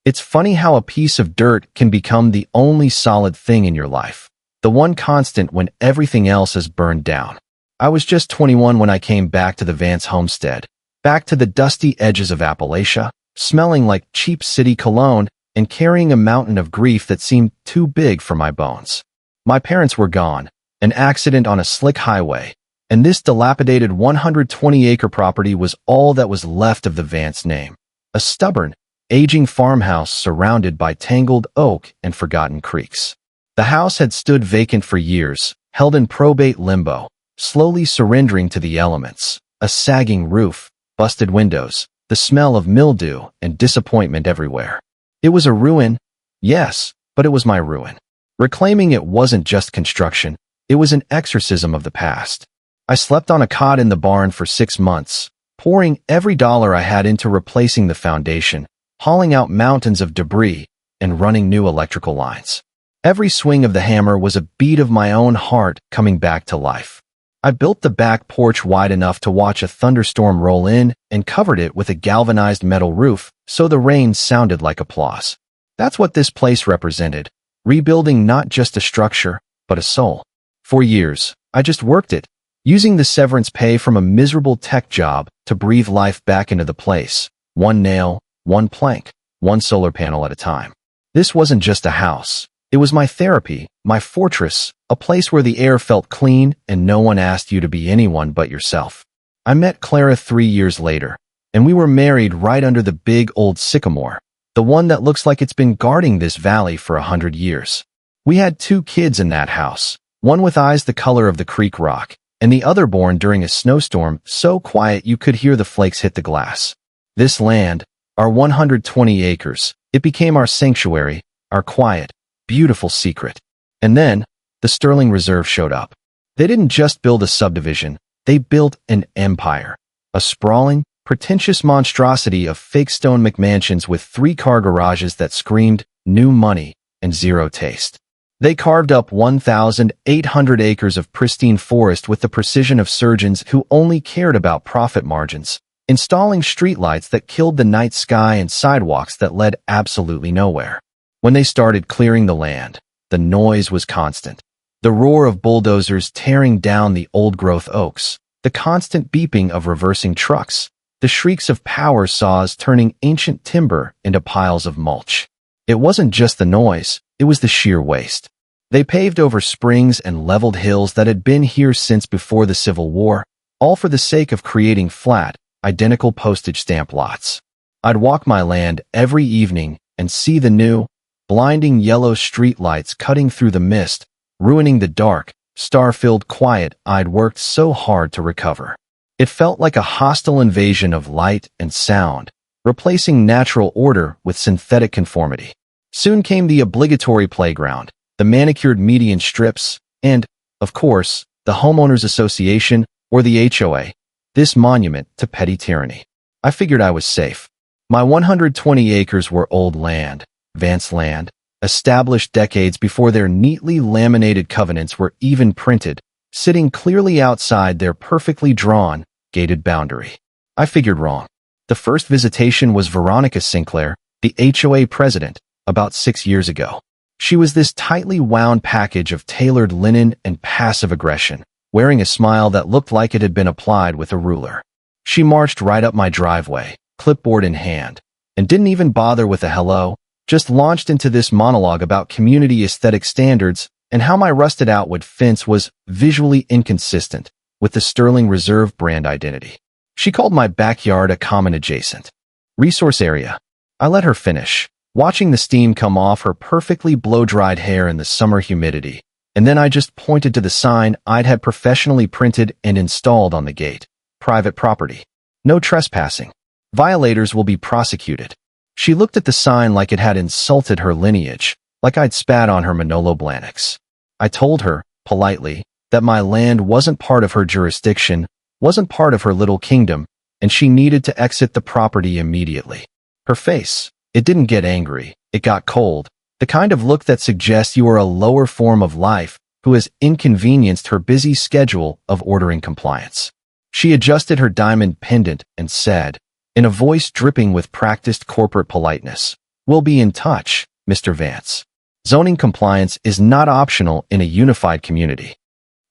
It's funny how a piece of dirt can become the only solid thing in your life, the one constant when everything else is burned down. I was just 21 when I came back to the Vance homestead, back to the dusty edges of Appalachia, smelling like cheap city cologne and carrying a mountain of grief that seemed too big for my bones. My parents were gone, an accident on a slick highway, and this dilapidated 120-acre property was all that was left of the Vance name. A stubborn, aging farmhouse surrounded by tangled oak and forgotten creeks. The house had stood vacant for years, held in probate limbo, slowly surrendering to the elements. A sagging roof, busted windows, the smell of mildew and disappointment everywhere. It was a ruin, yes, but it was my ruin. Reclaiming it wasn't just construction, it was an exorcism of the past. I slept on a cot in the barn for 6 months, pouring every dollar I had into replacing the foundation, hauling out mountains of debris, and running new electrical lines. Every swing of the hammer was a beat of my own heart coming back to life. I built the back porch wide enough to watch a thunderstorm roll in and covered it with a galvanized metal roof so the rain sounded like applause. That's what this place represented, rebuilding not just a structure, but a soul. For years, I just worked it, using the severance pay from a miserable tech job to breathe life back into the place, one nail, one plank, one solar panel at a time. This wasn't just a house. It was my therapy, my fortress, a place where the air felt clean and no one asked you to be anyone but yourself. I met Clara 3 years later, and we were married right under the big old sycamore, the one that looks like it's been guarding this valley for 100 years. We had 2 kids in that house, one with eyes the color of the creek rock, and the other born during a snowstorm so quiet you could hear the flakes hit the glass. This land, our 120 acres, it became our sanctuary, our quiet, beautiful secret. And then, the Sterling Reserve showed up. They didn't just build a subdivision, they built an empire. A sprawling, pretentious monstrosity of fake stone McMansions with 3-car garages that screamed new money and zero taste. They carved up 1,800 acres of pristine forest with the precision of surgeons who only cared about profit margins, installing streetlights that killed the night sky and sidewalks that led absolutely nowhere. When they started clearing the land, the noise was constant. The roar of bulldozers tearing down the old-growth oaks, the constant beeping of reversing trucks, the shrieks of power saws turning ancient timber into piles of mulch. It wasn't just the noise, it was the sheer waste. They paved over springs and leveled hills that had been here since before the Civil War, all for the sake of creating flat, identical postage stamp lots. I'd walk my land every evening and see the new, blinding yellow streetlights cutting through the mist, ruining the dark, star-filled quiet I'd worked so hard to recover. It felt like a hostile invasion of light and sound, replacing natural order with synthetic conformity. Soon came the obligatory playground, the manicured median strips, and, of course, the Homeowners Association, or the HOA, this monument to petty tyranny. I figured I was safe. My 120 acres were old land, Vance land, established decades before their neatly laminated covenants were even printed, sitting clearly outside their perfectly drawn, gated boundary. I figured wrong. The first visitation was Veronica Sinclair, the HOA president, about 6 years ago. She was this tightly wound package of tailored linen and passive aggression, wearing a smile that looked like it had been applied with a ruler. She marched right up my driveway, clipboard in hand, and didn't even bother with a hello, just launched into this monologue about community aesthetic standards and how my rusted-out wood fence was visually inconsistent with the Sterling Reserve brand identity. She called my backyard a common adjacent resource area. I let her finish, watching the steam come off her perfectly blow-dried hair in the summer humidity, and then I just pointed to the sign I'd had professionally printed and installed on the gate. Private property. No trespassing. Violators will be prosecuted. She looked at the sign like it had insulted her lineage, like I'd spat on her Manolo Blahniks. I told her, politely, that my land wasn't part of her jurisdiction, wasn't part of her little kingdom, and she needed to exit the property immediately. Her face, it didn't get angry, it got cold, the kind of look that suggests you are a lower form of life who has inconvenienced her busy schedule of ordering compliance. She adjusted her diamond pendant and said, in a voice dripping with practiced corporate politeness, We'll be in touch, Mr. Vance. Zoning compliance is not optional in a unified community.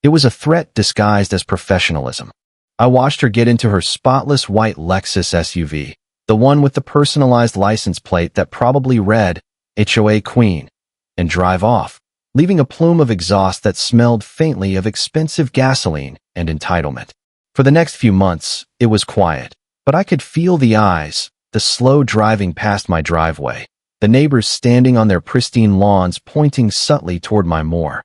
It was a threat disguised as professionalism. I watched her get into her spotless white Lexus SUV, the one with the personalized license plate that probably read HOA Queen, and drive off, leaving a plume of exhaust that smelled faintly of expensive gasoline and entitlement. For the next few months, it was quiet, but I could feel the eyes, the slow driving past my driveway, the neighbors standing on their pristine lawns pointing subtly toward my more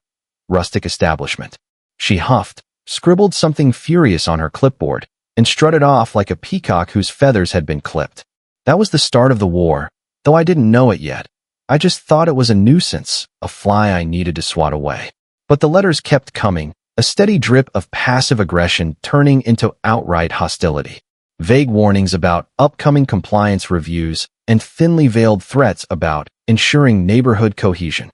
rustic establishment. She huffed, scribbled something furious on her clipboard, and strutted off like a peacock whose feathers had been clipped. That was the start of the war, though I didn't know it yet. I just thought it was a nuisance, a fly I needed to swat away. But the letters kept coming, a steady drip of passive aggression turning into outright hostility. Vague warnings about upcoming compliance reviews and thinly veiled threats about ensuring neighborhood cohesion.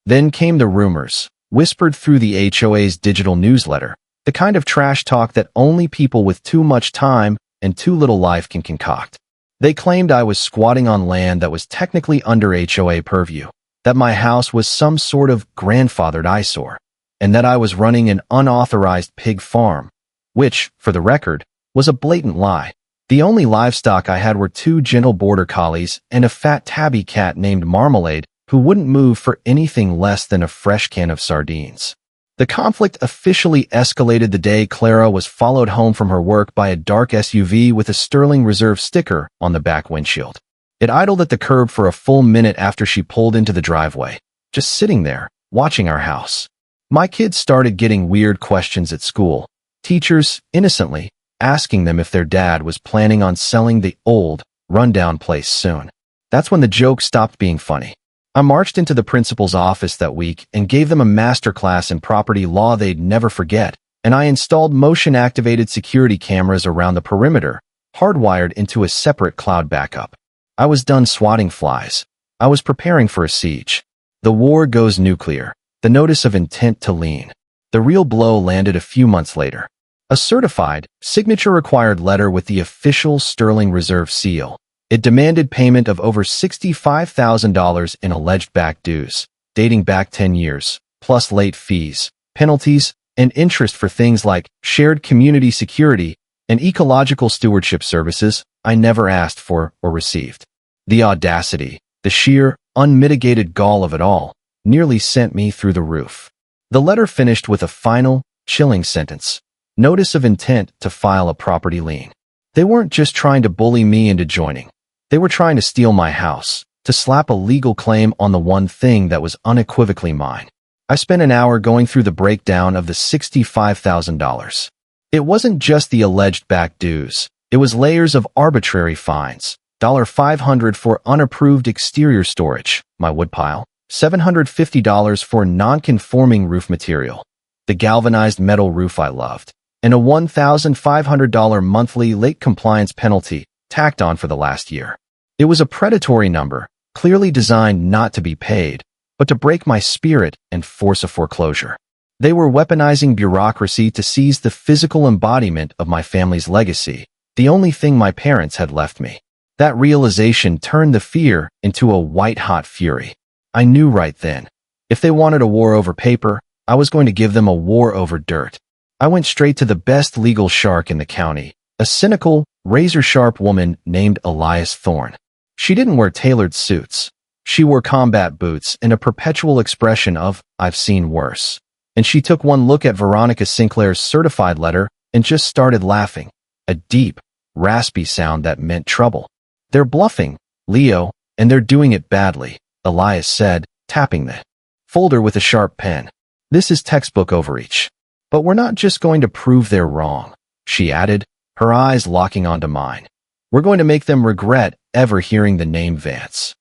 Then came the rumors, whispered through the HOA's digital newsletter, the kind of trash talk that only people with too much time and too little life can concoct. They claimed I was squatting on land that was technically under HOA purview, that my house was some sort of grandfathered eyesore, and that I was running an unauthorized pig farm, which, for the record, was a blatant lie. The only livestock I had were 2 gentle border collies and a fat tabby cat named Marmalade, who wouldn't move for anything less than a fresh can of sardines. The conflict officially escalated the day Clara was followed home from her work by a dark SUV with a Sterling Reserve sticker on the back windshield. It idled at the curb for a full minute after she pulled into the driveway, just sitting there, watching our house. My kids started getting weird questions at school, teachers, innocently, asking them if their dad was planning on selling the old, rundown place soon. That's when the joke stopped being funny. I marched into the principal's office that week and gave them a masterclass in property law they'd never forget, and I installed motion-activated security cameras around the perimeter, hardwired into a separate cloud backup. I was done swatting flies. I was preparing for a siege. The war goes nuclear. The notice of intent to lien. The real blow landed a few months later. A certified, signature-required letter with the official Sterling Reserve seal. It demanded payment of over $65,000 in alleged back dues, dating back 10 years, plus late fees, penalties, and interest for things like shared community security and ecological stewardship services I never asked for or received. The audacity, the sheer, unmitigated gall of it all, nearly sent me through the roof. The letter finished with a final, chilling sentence. Notice of intent to file a property lien. They weren't just trying to bully me into joining. They were trying to steal my house, to slap a legal claim on the one thing that was unequivocally mine. I spent an hour going through the breakdown of the $65,000. It wasn't just the alleged back dues. It was layers of arbitrary fines. $500 for unapproved exterior storage, my woodpile. $750 for non-conforming roof material, the galvanized metal roof I loved, and a $1,500 monthly late compliance penalty tacked on for the last year. It was a predatory number, clearly designed not to be paid, but to break my spirit and force a foreclosure. They were weaponizing bureaucracy to seize the physical embodiment of my family's legacy, the only thing my parents had left me. That realization turned the fear into a white-hot fury. I knew right then. If they wanted a war over paper, I was going to give them a war over dirt. I went straight to the best legal shark in the county, a cynical, razor-sharp woman named Elias Thorne. She didn't wear tailored suits. She wore combat boots and a perpetual expression of, "I've seen worse." And she took one look at Veronica Sinclair's certified letter and just started laughing, a deep, raspy sound that meant trouble. "They're bluffing, Leo, and they're doing it badly," Elias said, tapping the folder with a sharp pen. "This is textbook overreach. But we're not just going to prove they're wrong," she added, her eyes locking onto mine. "We're going to make them regret ever hearing the name Vance."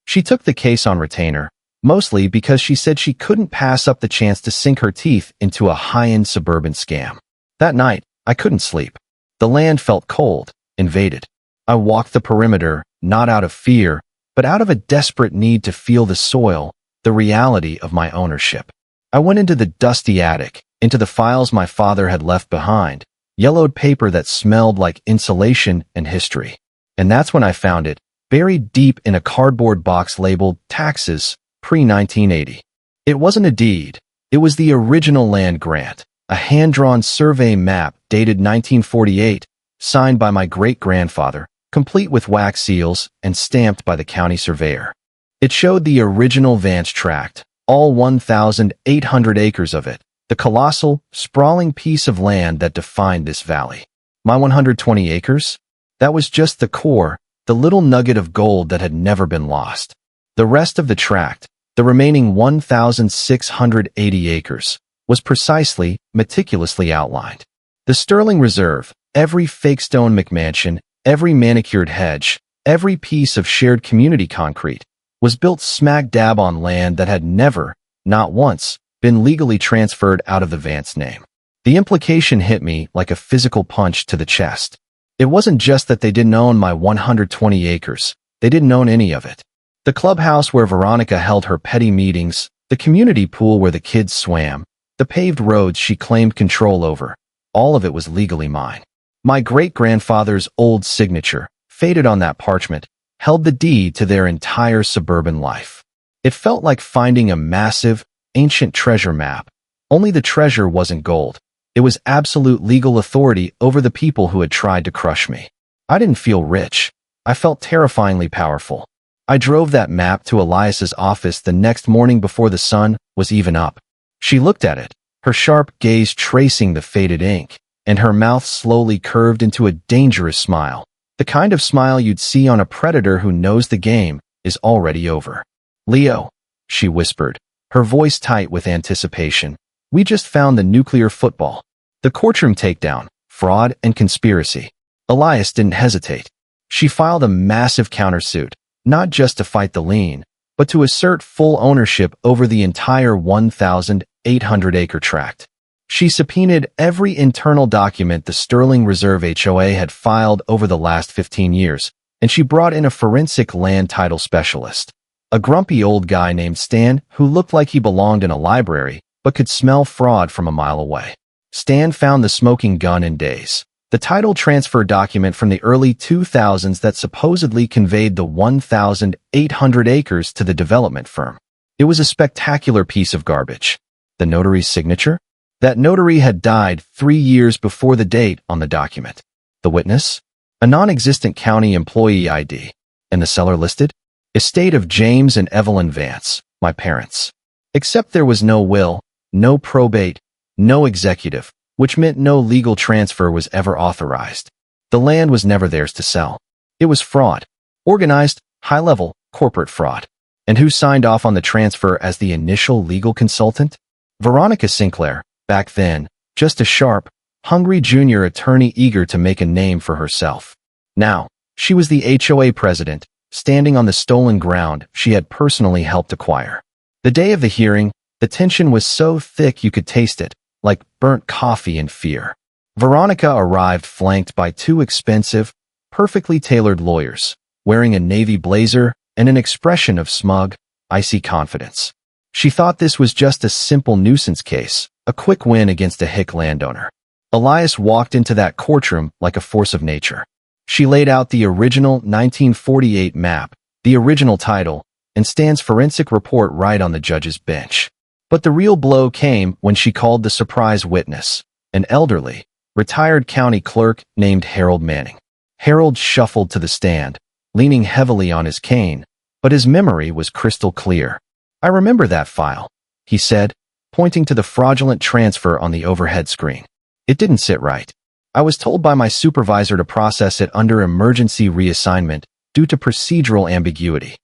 She took the case on retainer, mostly because she said she couldn't pass up the chance to sink her teeth into a high-end suburban scam. That night, I couldn't sleep. The land felt cold, invaded. I walked the perimeter, not out of fear, but out of a desperate need to feel the soil, the reality of my ownership. I went into the dusty attic, into the files my father had left behind, yellowed paper that smelled like insulation and history. And that's when I found it, buried deep in a cardboard box labeled Taxes, pre-1980. It wasn't a deed. It was the original land grant, a hand-drawn survey map dated 1948, signed by my great-grandfather, complete with wax seals and stamped by the county surveyor. It showed the original Vance tract, all 1,800 acres of it, the colossal, sprawling piece of land that defined this valley. My 120 acres? That was just the core, the little nugget of gold that had never been lost. The rest of the tract, the remaining 1,680 acres, was precisely, meticulously outlined. The Sterling Reserve, every fake stone McMansion, every manicured hedge, every piece of shared community concrete, was built smack dab on land that had never, not once, been legally transferred out of the Vance name. The implication hit me like a physical punch to the chest. It wasn't just that they didn't own my 120 acres, they didn't own any of it. The clubhouse where Veronica held her petty meetings, the community pool where the kids swam, the paved roads she claimed control over, all of it was legally mine. My great-grandfather's old signature, faded on that parchment, held the deed to their entire suburban life. It felt like finding a massive, ancient treasure map, only the treasure wasn't gold. It was absolute legal authority over the people who had tried to crush me. I didn't feel rich. I felt terrifyingly powerful. I drove that map to Elias's office the next morning before the sun was even up. She looked at it, her sharp gaze tracing the faded ink, and her mouth slowly curved into a dangerous smile, the kind of smile you'd see on a predator who knows the game is already over. "Leo," she whispered, her voice tight with anticipation, "we just found the nuclear football. The courtroom takedown, fraud, and conspiracy." Elias didn't hesitate. She filed a massive countersuit, not just to fight the lien, but to assert full ownership over the entire 1,800-acre tract. She subpoenaed every internal document the Sterling Reserve HOA had filed over the last 15 years, and she brought in a forensic land title specialist, a grumpy old guy named Stan who looked like he belonged in a library but could smell fraud from a mile away. Stan found the smoking gun in days, the title transfer document from the early 2000s that supposedly conveyed the 1,800 acres to the development firm. It was a spectacular piece of garbage. The notary's signature? That notary had died 3 years before the date on the document. The witness? A non-existent county employee ID. And the seller listed? Estate of James and Evelyn Vance, my parents. Except there was no will, no probate, no executive, which meant no legal transfer was ever authorized. The land was never theirs to sell. It was fraud. Organized, high-level, corporate fraud. And who signed off on the transfer as the initial legal consultant? Veronica Sinclair, back then, just a sharp, hungry junior attorney eager to make a name for herself. Now, she was the HOA president, standing on the stolen ground she had personally helped acquire. The day of the hearing, the tension was so thick you could taste it, like burnt coffee and fear. Veronica arrived flanked by 2 expensive, perfectly tailored lawyers, wearing a navy blazer and an expression of smug, icy confidence. She thought this was just a simple nuisance case, a quick win against a hick landowner. Elias walked into that courtroom like a force of nature. She laid out the original 1948 map, the original title, and Stan's forensic report right on the judge's bench. But the real blow came when she called the surprise witness, an elderly, retired county clerk named Harold Manning. Harold shuffled to the stand, leaning heavily on his cane, but his memory was crystal clear. "I remember that file," he said, pointing to the fraudulent transfer on the overhead screen. "It didn't sit right. I was told by my supervisor to process it under emergency reassignment due to procedural ambiguity."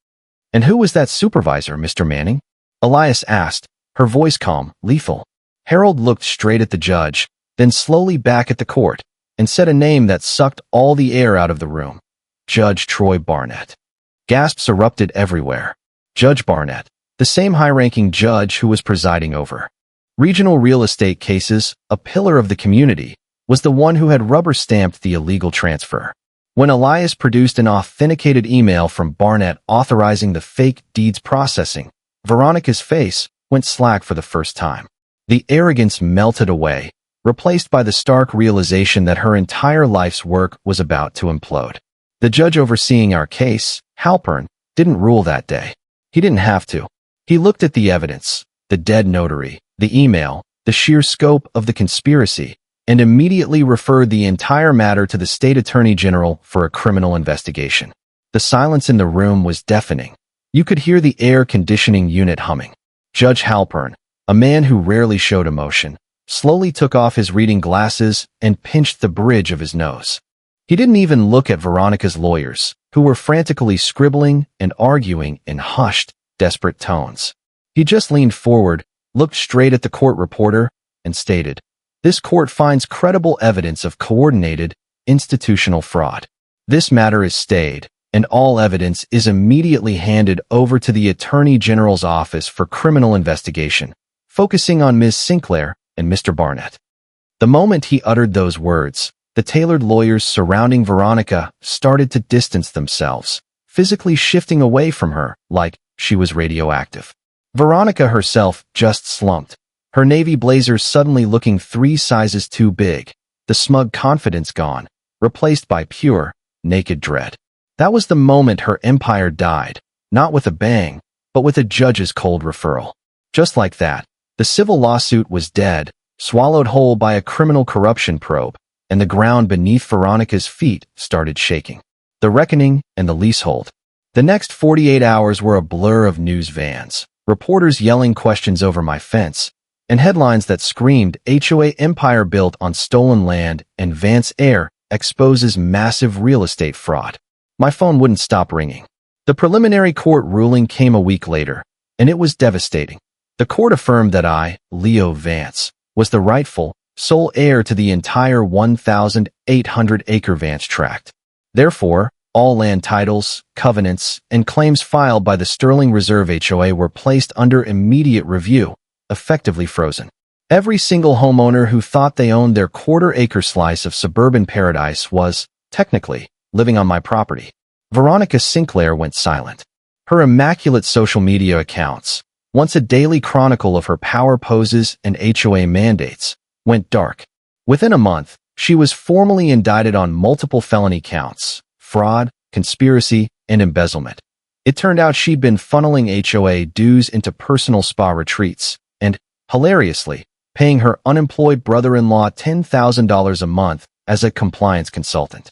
"And who was that supervisor, Mr. Manning?" Elias asked, her voice calm, lethal. Harold looked straight at the judge, then slowly back at the court, and said a name that sucked all the air out of the room. "Judge Troy Barnett." Gasps erupted everywhere. Judge Barnett, the same high-ranking judge who was presiding over regional real estate cases, a pillar of the community, was the one who had rubber-stamped the illegal transfer. When Elias produced an authenticated email from Barnett authorizing the fake deeds processing, Veronica's face went slack for the first time. The arrogance melted away, replaced by the stark realization that her entire life's work was about to implode. The judge overseeing our case, Halpern didn't rule that day. He didn't have to. He looked at the evidence, the dead notary, the email, the sheer scope of the conspiracy, and immediately referred the entire matter to the state attorney general for a criminal investigation. The silence in the room was deafening. You could hear the air conditioning unit humming. Judge Halpern, a man who rarely showed emotion, slowly took off his reading glasses and pinched the bridge of his nose. He didn't even look at Veronica's lawyers, who were frantically scribbling and arguing in hushed, desperate tones. He just leaned forward, looked straight at the court reporter, and stated, "This court finds credible evidence of coordinated, institutional fraud. This matter is stayed, and all evidence is immediately handed over to the Attorney General's office for criminal investigation, focusing on Ms. Sinclair and Mr. Barnett." The moment he uttered those words, the tailored lawyers surrounding Veronica started to distance themselves, physically shifting away from her like she was radioactive. Veronica herself just slumped, her navy blazer suddenly looking 3 sizes too big, the smug confidence gone, replaced by pure, naked dread. That was the moment her empire died, not with a bang, but with a judge's cold referral. Just like that, the civil lawsuit was dead, swallowed whole by a criminal corruption probe, and the ground beneath Veronica's feet started shaking. The reckoning and the leasehold. The next 48 hours were a blur of news vans, reporters yelling questions over my fence, and headlines that screamed HOA empire built on stolen land and Vance Air exposes massive real estate fraud. My phone wouldn't stop ringing. The preliminary court ruling came a week later, and it was devastating. The court affirmed that I, Leo Vance, was the rightful, sole heir to the entire 1,800-acre Vance tract. Therefore, all land titles, covenants, and claims filed by the Sterling Reserve HOA were placed under immediate review, effectively frozen. Every single homeowner who thought they owned their quarter-acre slice of suburban paradise was, technically, living on my property. Veronica Sinclair went silent. Her immaculate social media accounts, once a daily chronicle of her power poses and HOA mandates, went dark. Within a month, she was formally indicted on multiple felony counts: fraud, conspiracy, and embezzlement. It turned out she'd been funneling HOA dues into personal spa retreats and, hilariously, paying her unemployed brother-in-law $10,000 a month as a compliance consultant.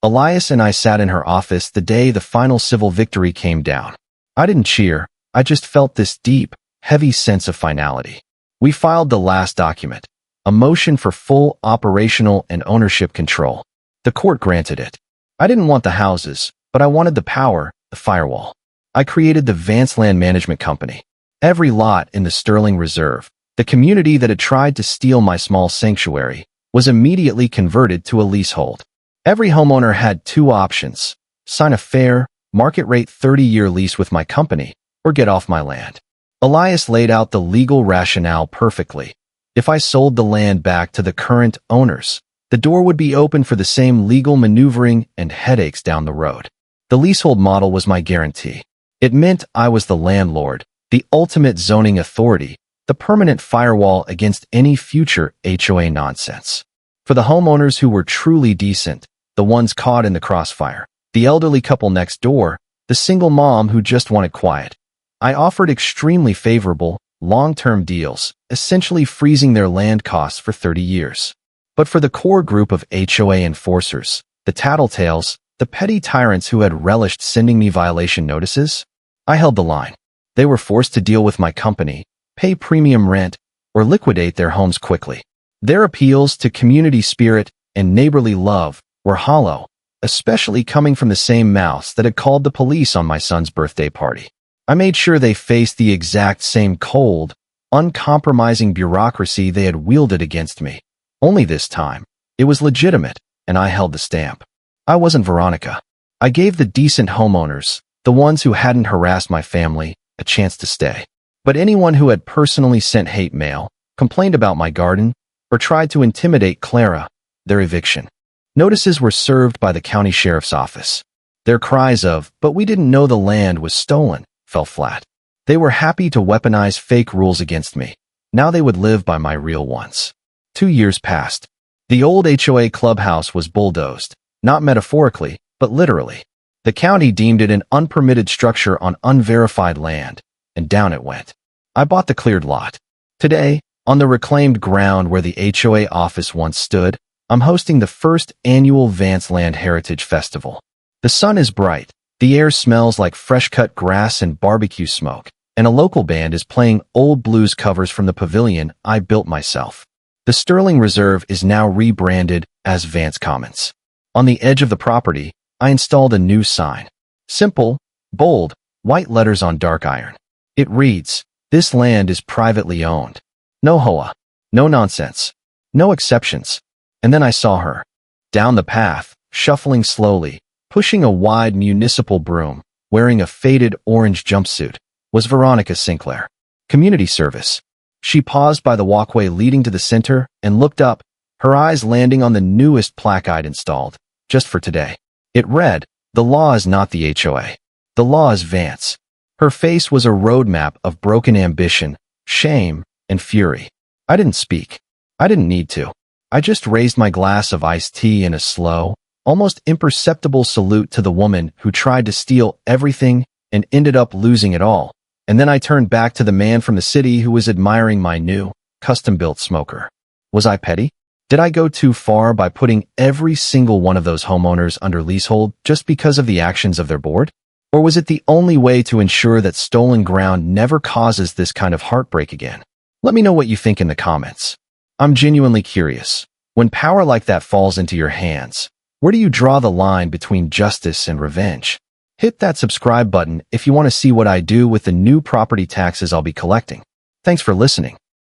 Elias and I sat in her office the day the final civil victory came down. I didn't cheer, I just felt this deep, heavy sense of finality. We filed the last document, a motion for full operational and ownership control. The court granted it. I didn't want the houses, but I wanted the power, the firewall. I created the Vance Land Management Company. Every lot in the Sterling Reserve, the community that had tried to steal my small sanctuary, was immediately converted to a leasehold. Every homeowner had 2 options: sign a fair, market-rate 30-year lease with my company, or get off my land. Elias laid out the legal rationale perfectly. If I sold the land back to the current owners, the door would be open for the same legal maneuvering and headaches down the road. The leasehold model was my guarantee. It meant I was the landlord, the ultimate zoning authority, the permanent firewall against any future HOA nonsense. For the homeowners who were truly decent, the ones caught in the crossfire, the elderly couple next door, the single mom who just wanted quiet, I offered extremely favorable, long-term deals, essentially freezing their land costs for 30 years. But for the core group of HOA enforcers, the tattletales, the petty tyrants who had relished sending me violation notices, I held the line. They were forced to deal with my company, pay premium rent, or liquidate their homes quickly. Their appeals to community spirit and neighborly love were hollow, especially coming from the same mouths that had called the police on my son's birthday party. I made sure they faced the exact same cold, uncompromising bureaucracy they had wielded against me. Only this time, it was legitimate, and I held the stamp. I wasn't Veronica. I gave the decent homeowners, the ones who hadn't harassed my family, a chance to stay. But anyone who had personally sent hate mail, complained about my garden, or tried to intimidate Clara, their eviction. Notices were served by the county sheriff's office. Their cries of, "But we didn't know the land was stolen," fell flat. They were happy to weaponize fake rules against me. Now they would live by my real ones. 2 years passed. The old HOA clubhouse was bulldozed, not metaphorically, but literally. The county deemed it an unpermitted structure on unverified land, and down it went. I bought the cleared lot. Today, on the reclaimed ground where the HOA office once stood, I'm hosting the first annual Vance Land Heritage Festival. The sun is bright, the air smells like fresh-cut grass and barbecue smoke, and a local band is playing old blues covers from the pavilion I built myself. The Sterling Reserve is now rebranded as Vance Commons. On the edge of the property, I installed a new sign. Simple, bold, white letters on dark iron. It reads, "This land is privately owned. No HOA. No nonsense. No exceptions." And then I saw her. Down the path, shuffling slowly, pushing a wide municipal broom, wearing a faded orange jumpsuit, was Veronica Sinclair. Community service. She paused by the walkway leading to the center and looked up, her eyes landing on the newest plaque I'd installed, just for today. It read, "The law is not the HOA. The law is Vance." Her face was a roadmap of broken ambition, shame, and fury. I didn't speak. I didn't need to. I just raised my glass of iced tea in a slow, almost imperceptible salute to the woman who tried to steal everything and ended up losing it all. And then I turned back to the man from the city who was admiring my new, custom-built smoker. Was I petty? Did I go too far by putting every single one of those homeowners under leasehold just because of the actions of their board? Or was it the only way to ensure that stolen ground never causes this kind of heartbreak again? Let me know what you think in the comments. I'm genuinely curious. When power like that falls into your hands, where do you draw the line between justice and revenge? Hit that subscribe button if you want to see what I do with the new property taxes I'll be collecting. Thanks for listening.